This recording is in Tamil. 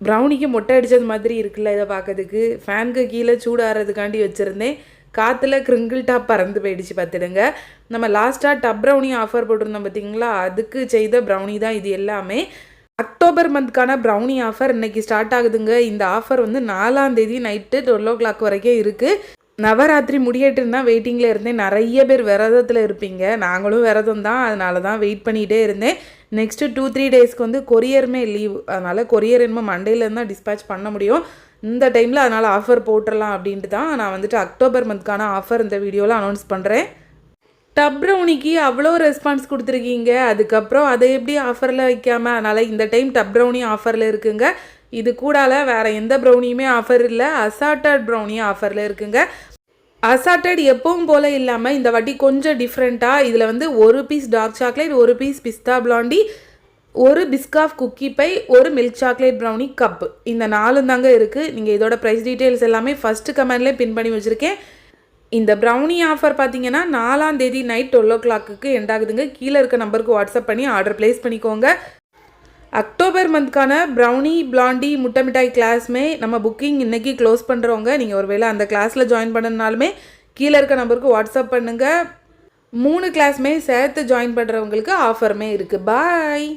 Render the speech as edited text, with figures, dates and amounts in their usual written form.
ப்ரௌனிக்கு மொட்டை அடித்தது மாதிரி இருக்குல்ல இதை பார்க்கறதுக்கு. ஃபேனுக்கு கீழே சூடாகிறதுக்காண்டி வச்சுருந்தேன். காற்றுல கிரிங்கிள் டாப் பறந்து போயிடுச்சு பார்த்துடுங்க. நம்ம லாஸ்ட்டாக டப் ப்ரௌனி ஆஃபர் போட்டிருந்தோம் பார்த்தீங்களா, அதுக்கு செய்த ப்ரௌனி தான் இது எல்லாமே. அக்டோபர் மந்த்க்கான ப்ரௌனி ஆஃபர் இன்றைக்கி ஸ்டார்ட் ஆகுதுங்க. இந்த ஆஃபர் வந்து 4ஆம் தேதி நைட்டு 12 o'clock வரைக்கும் இருக்குது. நவராத்திரி முடியட்டுன்னு தான் வெயிட்டிங்கில் இருந்தேன். நிறைய பேர் விரதத்தில் இருப்பீங்க, நாங்களும் விரதம் தான், அதனால தான் வெயிட் பண்ணிகிட்டே இருந்தேன். நெக்ஸ்ட்டு 2-3 டேஸ்க்கு வந்து கொரியருமே லீவ், அதனால் கொரியர் என்னமோ மண்டேலேருந்து தான் டிஸ்பேச் பண்ண முடியும் இந்த டைமில். அதனால் ஆஃபர் போட்டுடலாம் அப்படின்ட்டு தான் நான் வந்துட்டு அக்டோபர் மந்த்க்கான ஆஃபர் இந்த வீடியோவில் அனௌன்ஸ் பண்ணுறேன். டப் ப்ரௌனிக்கு அவ்வளோ ரெஸ்பான்ஸ் கொடுத்துருக்கீங்க, அதுக்கப்புறம் அதை எப்படி ஆஃபரில் வைக்காமல், அதனால் இந்த டைம் டப் ப்ரௌனி ஆஃபரில் இருக்குங்க. இது கூடால வேறு எந்த ப்ரௌனியுமே ஆஃபர் இல்லை, அசார்ட்டட் ப்ரௌனி ஆஃபரில் இருக்குங்க. அசார்ட்டட் எப்பவும் போல் இல்லாமல் இந்த வாட்டி கொஞ்சம் டிஃப்ரெண்ட்டாக இதில் வந்து 1 piece dark chocolate, 1 piece pista blondie, 1 Biscoff cookie pie, 1 milk chocolate brownie cup, இந்த 4 தாங்க இருக்குது. நீங்கள் இதோட ப்ரைஸ் டீட்டெயில்ஸ் எல்லாமே ஃபஸ்ட்டு கமெண்ட்லேயே பின் பண்ணி வச்சுருக்கேன். இந்த ப்ரௌனி ஆஃபர் பார்த்தீங்கன்னா 4ஆம் தேதி நைட் 12 o'clock எண்ட் ஆகுதுங்க. கீழே இருக்க நம்பருக்கு வாட்ஸ்அப் பண்ணி ஆர்டர் ப்ளேஸ் பண்ணிக்கோங்க. அக்டோபர் மந்த்க்கான ப்ரௌனி பிளாண்டி முட்டை மிட்டாய் கிளாஸுமே நம்ம புக்கிங் இன்றைக்கி க்ளோஸ் பண்ணுறவங்க. நீங்கள் ஒரு வேளை அந்த கிளாஸில் ஜாயின் பண்ணனாலுமே கீழே இருக்க நம்பருக்கு வாட்ஸ்அப் பண்ணுங்கள். 3 கிளாஸுமே சேர்த்து ஜாயின் பண்ணுறவங்களுக்கு ஆஃபருமே இருக்குது. பாய்.